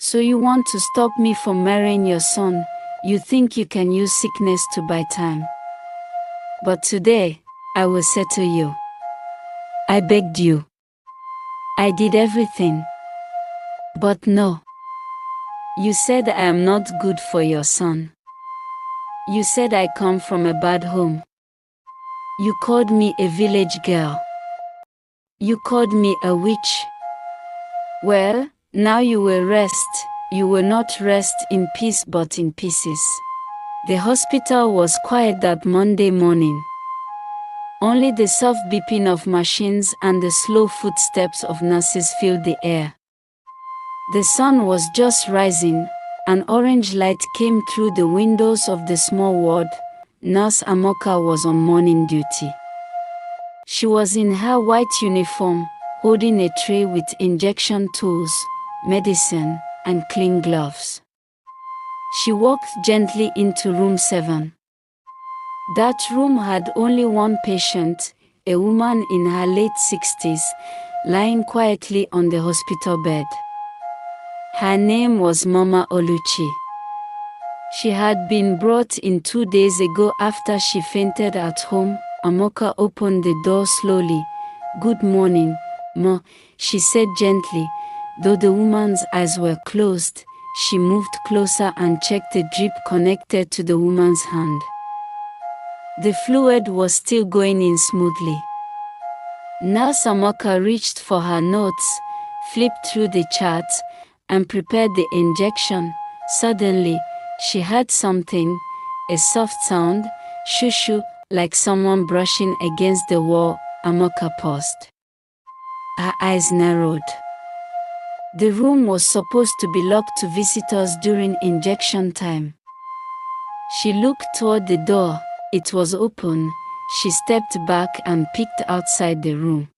So you want to stop me from marrying your son? You think you can use sickness to buy time? But today, I will settle you. I begged you. I did everything. But no. You said I am not good for your son. You said I come from a bad home. You called me a village girl. You called me a witch. Well, now you will rest. You will not rest in peace but in pieces. The hospital was quiet that Monday morning. Only the soft beeping of machines and the slow footsteps of nurses filled the air. The sun was just rising. An orange light came through the windows of the small ward. Nurse Amaka was on morning duty. She was in her white uniform, holding a tray with injection tools, medicine, and clean gloves. She walked gently into room 7. That room had only one patient, a woman in her late 60s, lying quietly on the hospital bed. Her name was Mama Oluchi. She had been brought in 2 days ago after she fainted at home. Amaka opened the door slowly. "Good morning, Ma," she said gently. Though the woman's eyes were closed, she moved closer and checked the drip connected to the woman's hand. The fluid was still going in smoothly. Nurse Amaka reached for her notes, flipped through the charts, and prepared the injection. Suddenly, she heard something, a soft sound, shoo-shoo, like someone brushing against the wall. Amaka paused. Her eyes narrowed. The room was supposed to be locked to visitors during injection time. She looked toward the door. It was open. She stepped back and peeked outside the room.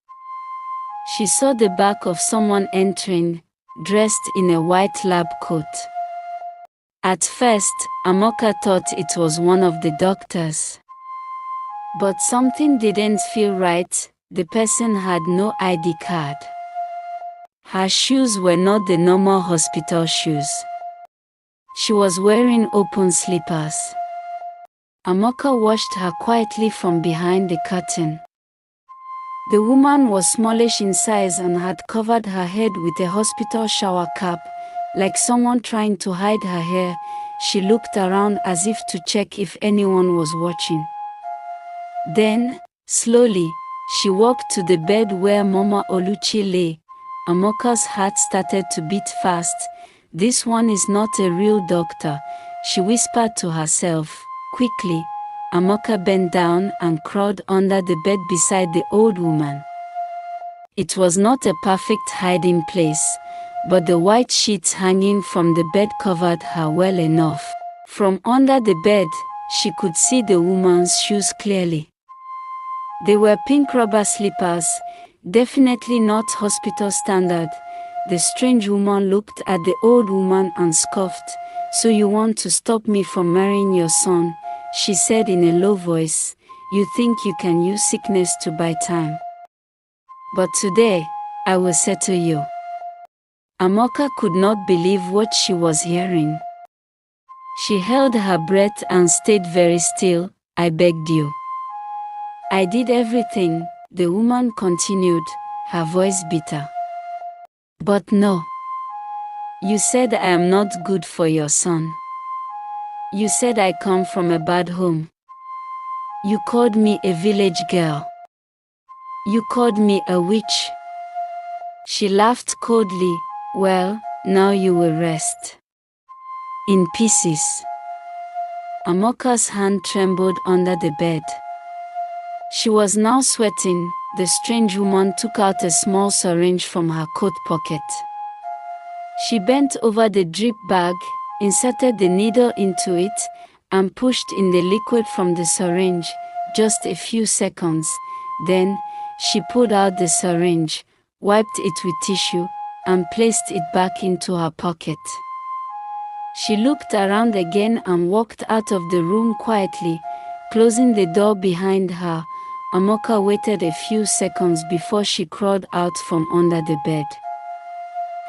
She saw the back of someone entering, dressed in a white lab coat. At first, Amaka thought it was one of the doctors. But something didn't feel right. The person had no ID card. Her shoes were not the normal hospital shoes. She was wearing open slippers. Amaka watched her quietly from behind the curtain. The woman was smallish in size and had covered her head with a hospital shower cap, like someone trying to hide her hair. She looked around as if to check if anyone was watching. Then, slowly, she walked to the bed where Mama Oluchi lay. Amaka's heart started to beat fast. "This one is not a real doctor," she whispered to herself. Quickly, Amaka bent down and crawled under the bed beside the old woman. It was not a perfect hiding place, but the white sheets hanging from the bed covered her well enough. From under the bed, she could see the woman's shoes clearly. They were pink rubber slippers, definitely not hospital standard. The strange woman looked at the old woman and scoffed. "So you want to stop me from marrying your son?" she said in a low voice. "You think you can use sickness to buy time? But today, I will settle you." Amaka could not believe what she was hearing. She held her breath and stayed very still. "I begged you. I did everything," the woman continued, her voice bitter. "But no. You said I am not good for your son. You said I come from a bad home. You called me a village girl. You called me a witch." She laughed coldly. "Well, now you will rest in pieces." Amaka's hand trembled under the bed. She was now sweating. The strange woman took out a small syringe from her coat pocket. She bent over the drip bag, inserted the needle into it, and pushed in the liquid from the syringe. Just a few seconds. Then, she pulled out the syringe, wiped it with tissue, and placed it back into her pocket. She looked around again and walked out of the room quietly, closing the door behind her. Amaka waited a few seconds before she crawled out from under the bed.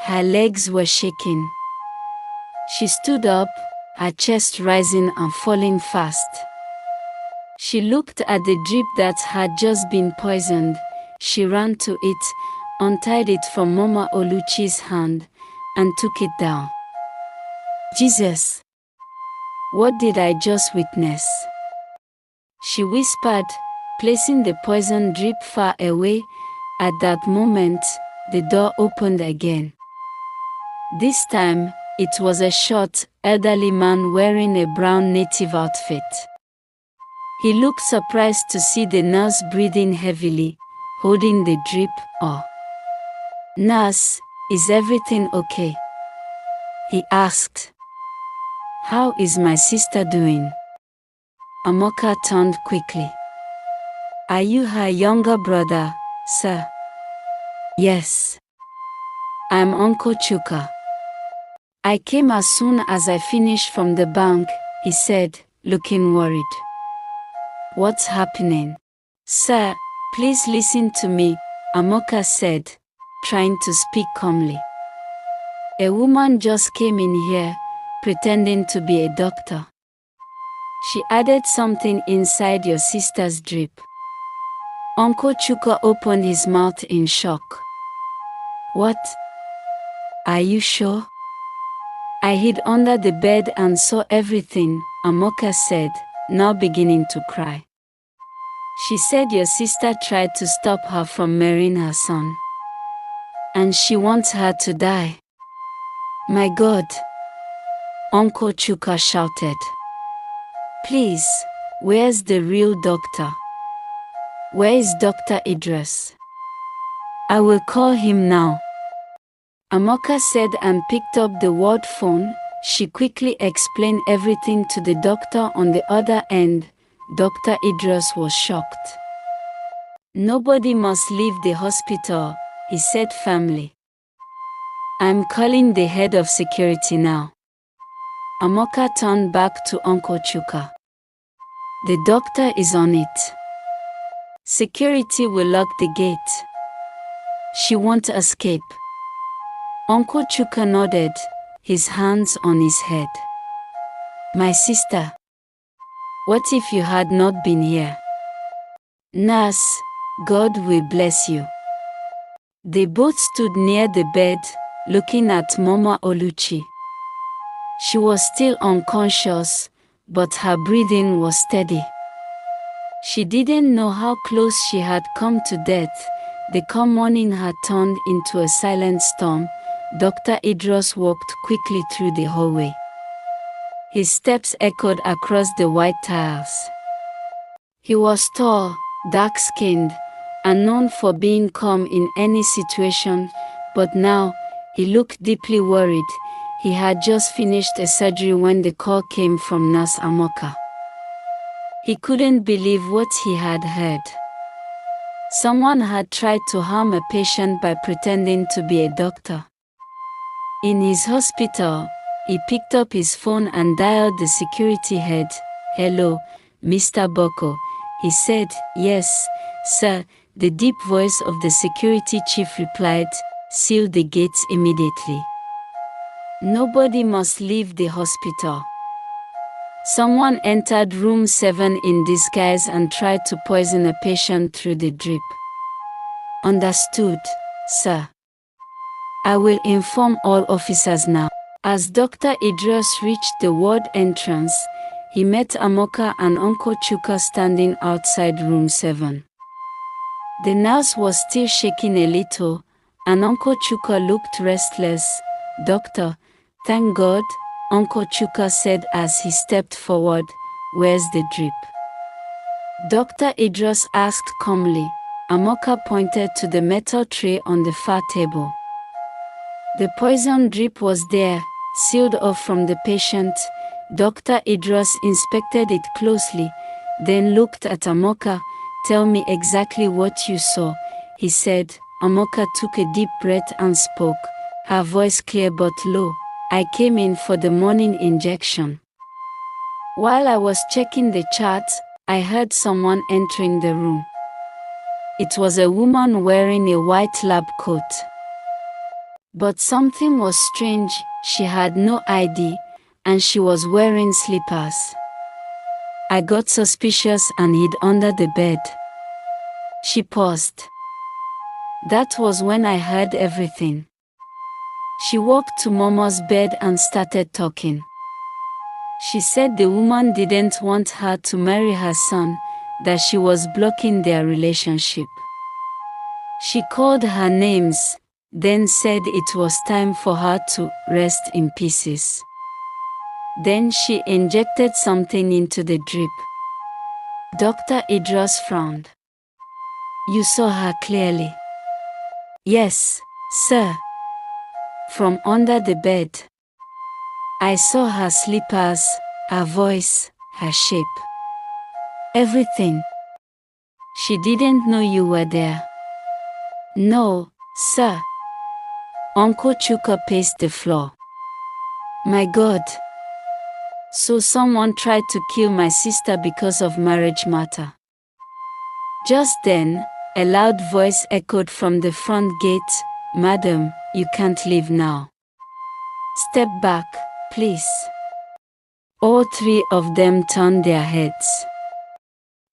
Her legs were shaking. She stood up, her chest rising and falling fast. She looked at the drip that had just been poisoned. She ran to it, untied it from Mama Oluchi's hand, and took it down. Jesus! What did I just witness? She whispered, placing the poison drip far away. At that moment, the door opened again. This time, it was a short, elderly man wearing a brown native outfit. He looked surprised to see the nurse breathing heavily, holding the drip. "Oh, nurse, is everything okay?" he asked. "How is my sister doing?" Amaka turned quickly. "Are you her younger brother, sir?" "Yes. I'm Uncle Chuka. I came as soon as I finished from the bank," he said, looking worried. "What's happening?" "Sir, please listen to me," Amaka said, trying to speak calmly. "A woman just came in here, pretending to be a doctor. She added something inside your sister's drip." Uncle Chuka opened his mouth in shock. "What? Are you sure?" "I hid under the bed and saw everything," Amaka said, now beginning to cry. "She said your sister tried to stop her from marrying her son. And she wants her to die." "My God!" Uncle Chuka shouted. "Please, where's the real doctor? Where is Dr. Idris? I will call him now." Amaka said and picked up the ward phone. She quickly explained everything to the doctor on the other end. Dr. Idris was shocked. "Nobody must leave the hospital," he said firmly. "I'm calling the head of security now." Amaka turned back to Uncle Chuka. "The doctor is on it. Security will lock the gate. She won't escape." Uncle Chuka nodded, his hands on his head. "My sister. What if you had not been here?" "Nurse, God will bless you." They both stood near the bed, looking at Mama Oluchi. She was still unconscious, but her breathing was steady. She didn't know how close she had come to death. The calm morning had turned into a silent storm. Dr. Idris walked quickly through the hallway. His steps echoed across the white tiles. He was tall, dark-skinned, and known for being calm in any situation, but now, he looked deeply worried. He had just finished a surgery when the call came from Nurse Amaka. He couldn't believe what he had heard. Someone had tried to harm a patient by pretending to be a doctor. In his hospital, he picked up his phone and dialed the security head. "Hello, Mr. Boko," he said. "Yes, sir," the deep voice of the security chief replied. "Seal the gates immediately. Nobody must leave the hospital. Someone entered room 7 in disguise and tried to poison a patient through the drip." "Understood, sir. I will inform all officers now." As Dr. Idris reached the ward entrance, he met Amaka and Uncle Chuka standing outside room 7. The nurse was still shaking a little, and Uncle Chuka looked restless. "Doctor, thank God," Uncle Chuka said as he stepped forward. "Where's the drip?" Dr. Idris asked calmly. Amaka pointed to the metal tray on the far table. The poison drip was there, sealed off from the patient. Dr. Idris inspected it closely, then looked at Amaka. "Tell me exactly what you saw," he said. Amaka took a deep breath and spoke, her voice clear but low. "I came in for the morning injection. While I was checking the charts, I heard someone entering the room. It was a woman wearing a white lab coat. But something was strange. She had no ID, and she was wearing slippers. I got suspicious and hid under the bed. She paused. That was when I heard everything. She walked to Mama's bed and started talking. She said the woman didn't want her to marry her son, that she was blocking their relationship. She called her names, then said it was time for her to rest in pieces. Then she injected something into the drip. Dr. Idris frowned. You saw her clearly? Yes, sir. From under the bed. I saw her slippers, her voice, her shape. Everything. She didn't know you were there. No, sir. Uncle Chuka paced the floor. My God. So someone tried to kill my sister because of marriage matter. Just then, a loud voice echoed from the front gate. Madam, you can't leave now. Step back, please. All three of them turned their heads.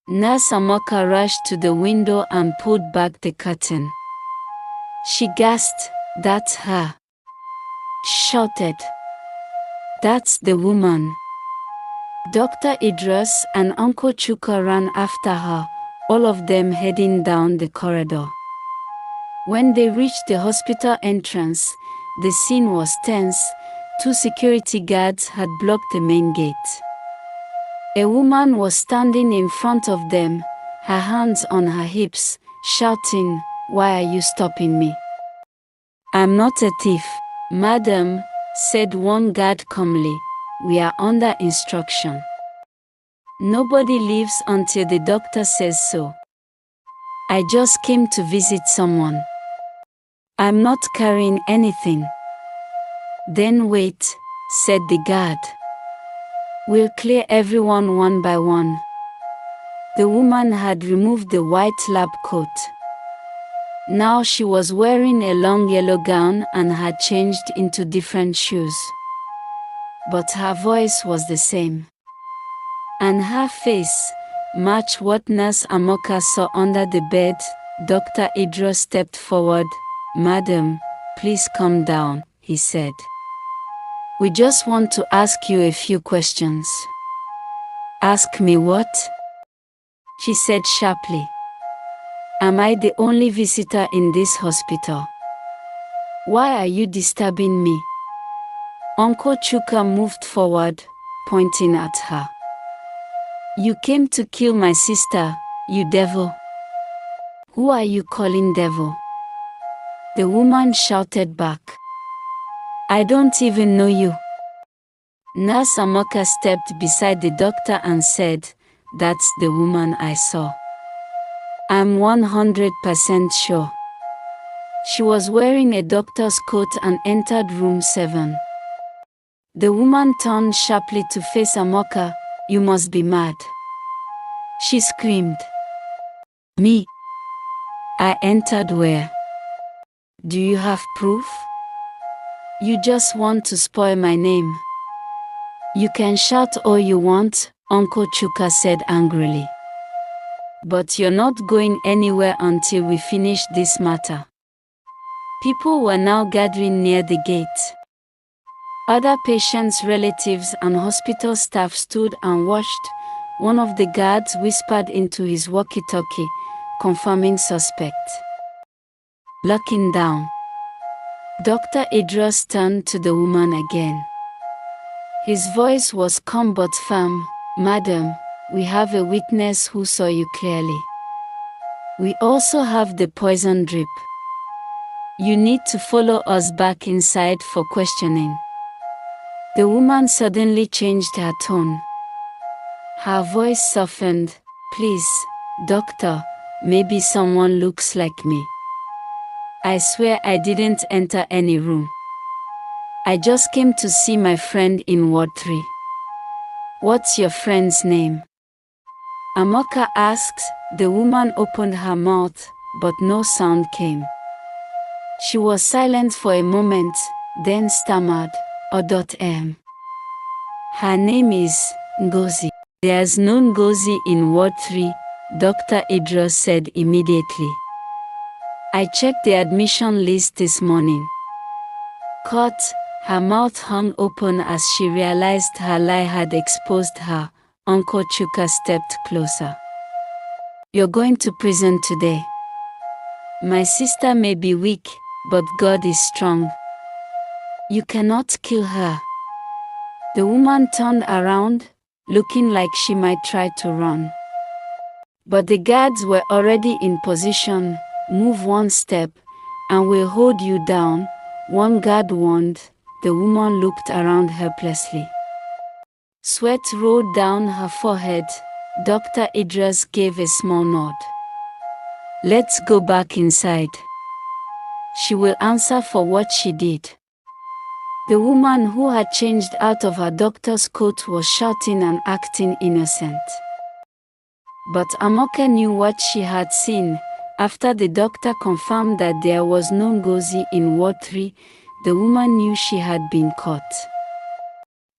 Nurse Amaka rushed to the window and pulled back the curtain. She gasped, That's her. Shouted. That's the woman. Dr. Idris and Uncle Chuka ran after her, all of them heading down the corridor. When they reached the hospital entrance, the scene was tense. 2 security guards had blocked the main gate. A woman was standing in front of them, her hands on her hips, shouting, Why are you stopping me? I'm not a thief, madam, said one guard calmly. We are under instruction. Nobody leaves until the doctor says so. I just came to visit someone. I'm not carrying anything. Then wait, said the guard. We'll clear everyone one by one. The woman had removed the white lab coat. Now she was wearing a long yellow gown and had changed into different shoes. But her voice was the same. And her face matched what Nurse Amaka saw under the bed. Dr. Idris stepped forward. Madam, please calm down, he said. We just want to ask you a few questions. Ask me what? She said sharply. Am I the only visitor in this hospital? Why are you disturbing me? Uncle Chuka moved forward, pointing at her. You came to kill my sister, you devil. Who are you calling devil? The woman shouted back. I don't even know you. Nurse Amaka stepped beside the doctor and said, That's the woman I saw. I'm 100% sure. She was wearing a doctor's coat and entered room 7. The woman turned sharply to face Amaka. You must be mad. She screamed. Me? I entered where? Do you have proof? You just want to spoil my name. You can shout all you want, Uncle Chuka said angrily. But you're not going anywhere until we finish this matter. People were now gathering near the gate. Other patients' relatives and hospital staff stood and watched. One of the guards whispered into his walkie-talkie, confirming suspect. Locking down. Dr. Idris turned to the woman again. His voice was calm but firm. Madam, we have a witness who saw you clearly. We also have the poison drip. You need to follow us back inside for questioning. The woman suddenly changed her tone. Her voice softened. Please, doctor, maybe someone looks like me. I swear I didn't enter any room. I just came to see my friend in Ward 3. What's your friend's name? Amaka asked. The woman opened her mouth, but no sound came. She was silent for a moment, then stammered, "O.M." Her name is Ngozi. There's no Ngozi in Ward 3, Dr. Idris said immediately. I checked the admission list this morning. Caught, her mouth hung open as she realized her lie had exposed her. Uncle Chuka stepped closer. You're going to prison today. My sister may be weak, but God is strong. You cannot kill her. The woman turned around, looking like she might try to run. But the guards were already in position. Move one step, and we'll hold you down, one guard warned. The woman looked around helplessly. Sweat rolled down her forehead. Dr. Idris gave a small nod. Let's go back inside. She will answer for what she did. The woman who had changed out of her doctor's coat was shouting and acting innocent. But Amaka knew what she had seen. After the doctor confirmed that there was no Ngozi in Ward 3, the woman knew she had been caught.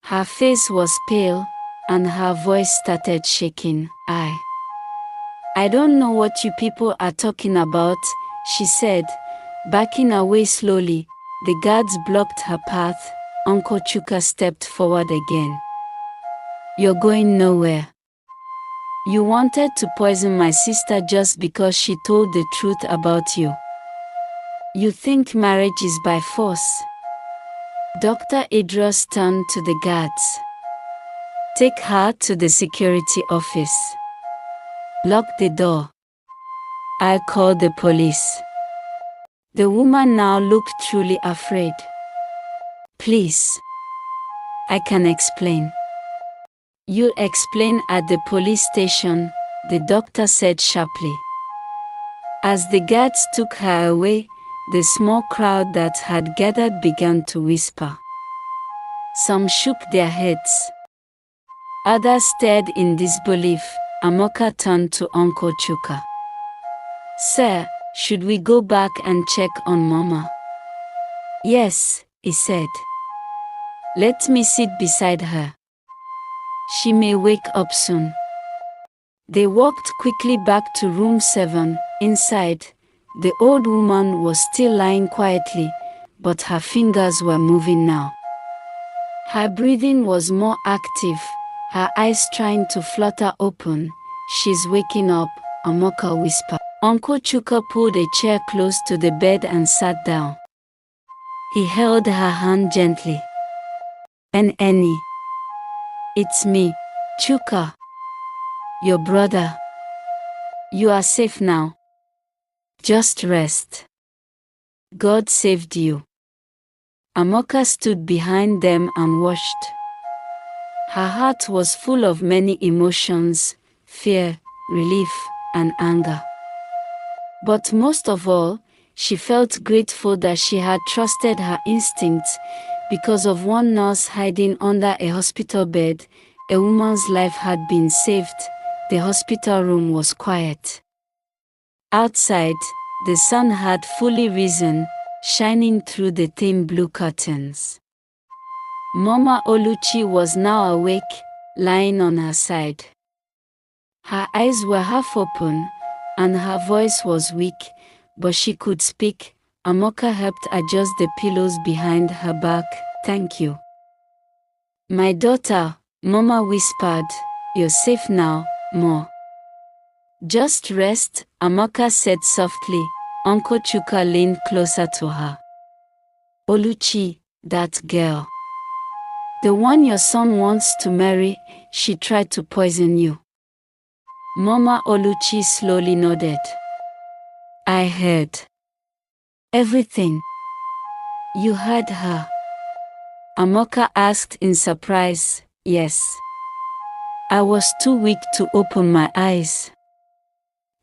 Her face was pale, and her voice started shaking. I don't know what you people are talking about, she said, backing away slowly. The guards blocked her path. Uncle Chuka stepped forward again. You're going nowhere. You wanted to poison my sister just because she told the truth about you. You think marriage is by force? Dr. Idris turned to the guards. Take her to the security office. Lock the door. I'll call the police. The woman now looked truly afraid. Please. I can explain. You'll explain at the police station, the doctor said sharply. As the guards took her away, the small crowd that had gathered began to whisper. Some shook their heads. Others stared in disbelief. Amaka turned to Uncle Chuka. Sir, should we go back and check on Mama? Yes, he said. Let me sit beside her. She may wake up soon. They walked quickly back to room 7. Inside, the old woman was still lying quietly, but her fingers were moving now. Her breathing was more active, her eyes trying to flutter open. She's waking up, Amaka whispered. Uncle Chuka pulled a chair close to the bed and sat down. He held her hand gently. Annie. It's me, Chuka. Your brother. You are safe now. Just rest. God saved you. Amaka stood behind them and watched. Her heart was full of many emotions, fear, relief, and anger. But most of all, she felt grateful that she had trusted her instincts. Because of one nurse hiding under a hospital bed, a woman's life had been saved. The hospital room was quiet. Outside, the sun had fully risen, shining through the thin blue curtains. Mama Oluchi was now awake, lying on her side. Her eyes were half open, and her voice was weak, but she could speak. Amaka helped adjust the pillows behind her back. Thank you. My daughter, Mama whispered, you're safe now, Ma. Just rest, Amaka said softly. Uncle Chuka leaned closer to her. Oluchi, that girl. The one your son wants to marry, she tried to poison you. Mama Oluchi slowly nodded. I heard everything. You heard her? Amaka asked in surprise. Yes. I was too weak to open my eyes.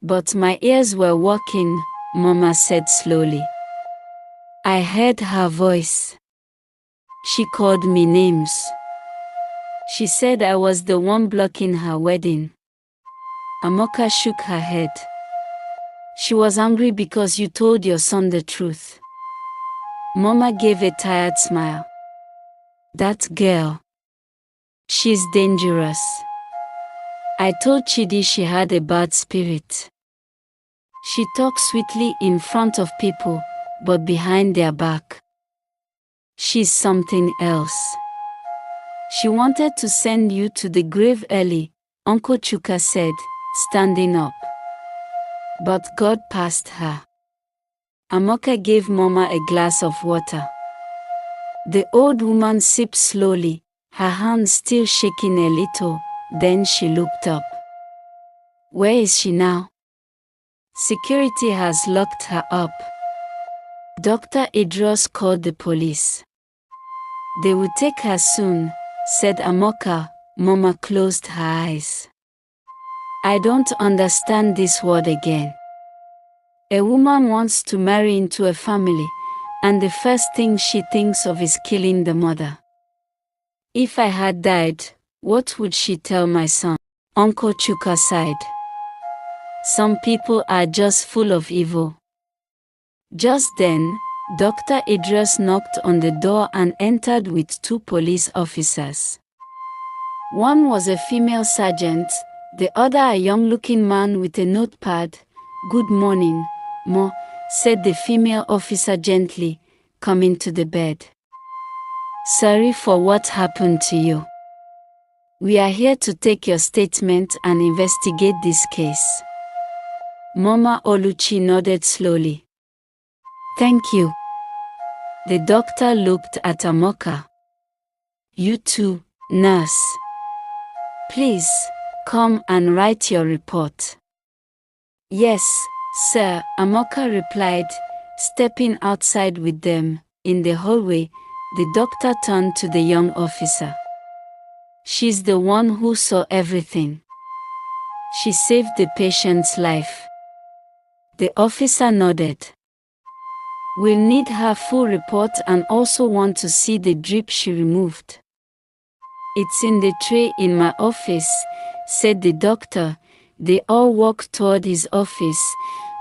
But my ears were working, Mama said slowly. I heard her voice. She called me names. She said I was the one blocking her wedding. Amaka shook her head. She was angry because you told your son the truth. Mama gave a tired smile. That girl. She's dangerous. I told Chidi she had a bad spirit. She talks sweetly in front of people, but behind their back, she's something else. She wanted to send you to the grave early, Uncle Chuka said, standing up. But God passed her. Amaka gave Mama a glass of water. The old woman sipped slowly, her hands still shaking a little, then she looked up. Where is she now? Security has locked her up. Dr. Idros called the police. They will take her soon, said Amaka. Mama closed her eyes. I don't understand this word again. A woman wants to marry into a family, and the first thing she thinks of is killing the mother. If I had died, what would she tell my son? Uncle Chuka sighed. Some people are just full of evil. Just then, Dr. Idris knocked on the door and entered with 2 police officers. One was a female sergeant, the other a young-looking man with a notepad. Good morning, Mo, said the female officer gently, coming to the bed. Sorry for what happened to you. We are here to take your statement and investigate this case. Mama Oluchi nodded slowly. Thank you. The doctor looked at Amaka. You too, nurse. Please, come and write your report. Yes, sir, Amaka replied, stepping outside with them. In the hallway, the doctor turned to the young officer. She's the one who saw everything. She saved the patient's life. The officer nodded. We'll need her full report and also want to see the drip she removed. It's in the tray in my office, said the doctor. They all walked toward his office,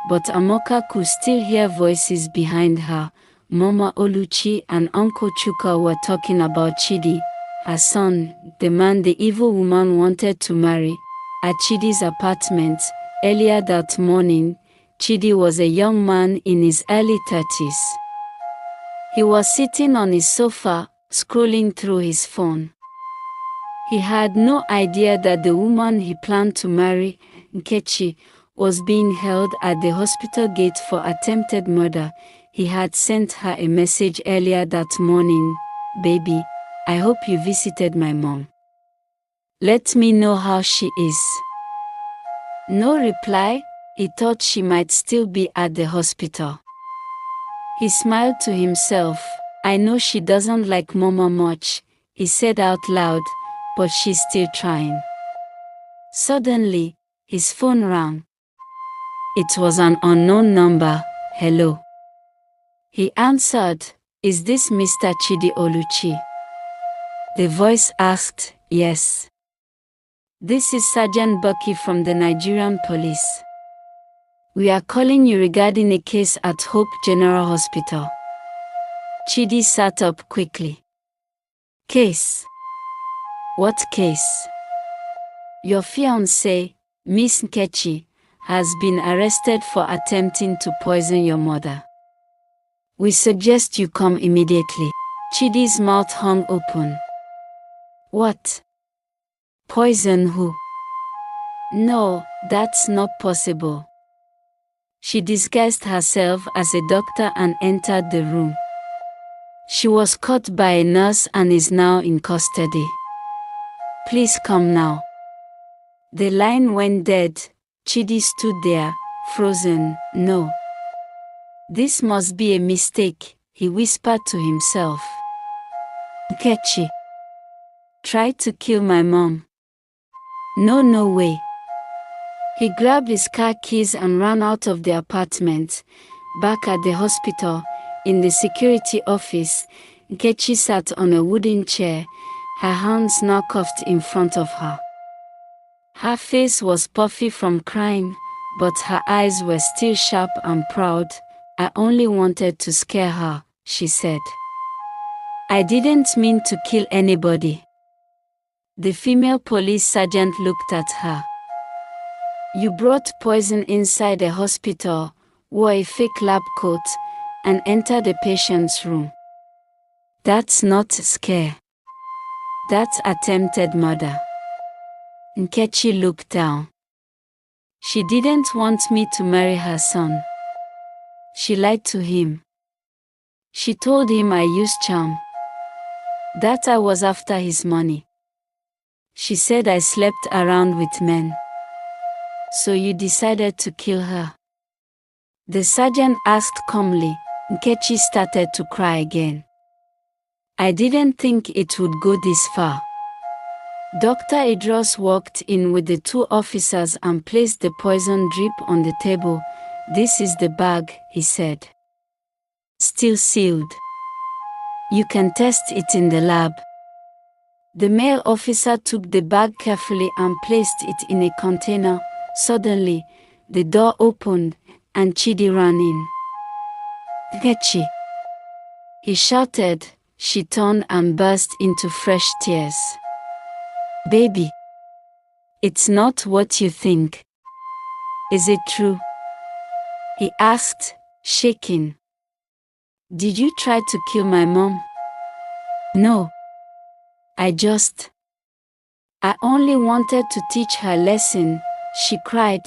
but Amaka could still hear voices behind her. Mama Oluchi and Uncle Chuka were talking about Chidi, her son, the man the evil woman wanted to marry. At Chidi's apartment, earlier that morning, Chidi was a young man in his early 30s. He was sitting on his sofa, scrolling through his phone. He had no idea that the woman he planned to marry, Nkechi, was being held at the hospital gate for attempted murder. He had sent her a message earlier that morning. Baby, I hope you visited my mom. Let me know how she is. No reply. He thought she might still be at the hospital. He smiled to himself. I know she doesn't like Mama much, he said out loud, but she's still trying. Suddenly, his phone rang. It was an unknown number. Hello. He answered. Is this Mr. Chidi Oluchi? The voice asked. Yes. This is Sergeant Bucky from the Nigerian police. We are calling you regarding a case at Hope General Hospital. Chidi sat up quickly. Case? What case? Your fiancé, Miss Nkechi, has been arrested for attempting to poison your mother. We suggest you come immediately. Chidi's mouth hung open. What? Poison who? No, that's not possible. She disguised herself as a doctor and entered the room. She was caught by a nurse and is now in custody. Please come now. The line went dead. Chidi stood there, frozen. No. This must be a mistake, he whispered to himself. Nkechi tried to kill my mom. No way. He grabbed his car keys and ran out of the apartment. Back at the hospital, in the security office, Nkechi sat on a wooden chair, her hands now cuffed in front of her. Her face was puffy from crying, but her eyes were still sharp and proud. I only wanted to scare her, she said. I didn't mean to kill anybody. The female police sergeant looked at her. You brought poison inside a hospital, wore a fake lab coat, and entered the patient's room. That's not scare. That's attempted murder. Nkechi looked down. She didn't want me to marry her son. She lied to him. She told him I used charm. That I was after his money. She said I slept around with men. So you decided to kill her? The sergeant asked calmly. Nkechi started to cry again. I didn't think it would go this far. Dr. Idros walked in with the two officers and placed the poison drip on the table. This is the bag, he said. Still sealed. You can test it in the lab. The male officer took the bag carefully and placed it in a container. Suddenly, the door opened and Chidi ran in. Nkechi! He shouted. She turned and burst into fresh tears. Baby! It's not what you think. Is it true? He asked, shaking. Did you try to kill my mom? No. I only wanted to teach her lesson, she cried.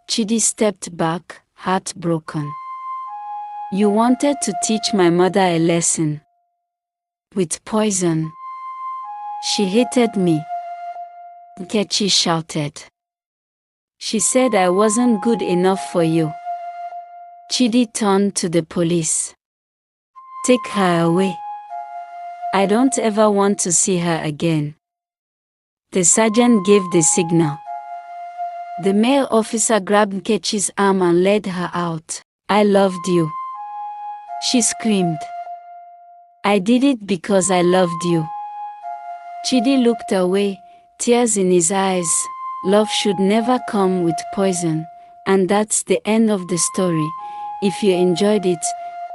Chidi stepped back, heartbroken. You wanted to teach my mother a lesson? With poison? She hated me. Nkechi shouted. She said I wasn't good enough for you. Chidi turned to the police. Take her away. I don't ever want to see her again. The sergeant gave the signal. The male officer grabbed Nkechi's arm and led her out. I loved you. She screamed. I did it because I loved you. Chidi looked away, tears in his eyes. Love should never come with poison. And that's the end of the story. If you enjoyed it,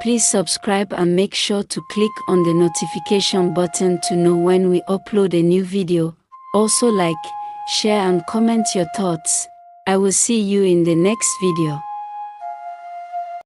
please subscribe and make sure to click on the notification button to know when we upload a new video. Also like, share and comment your thoughts. I will see you in the next video.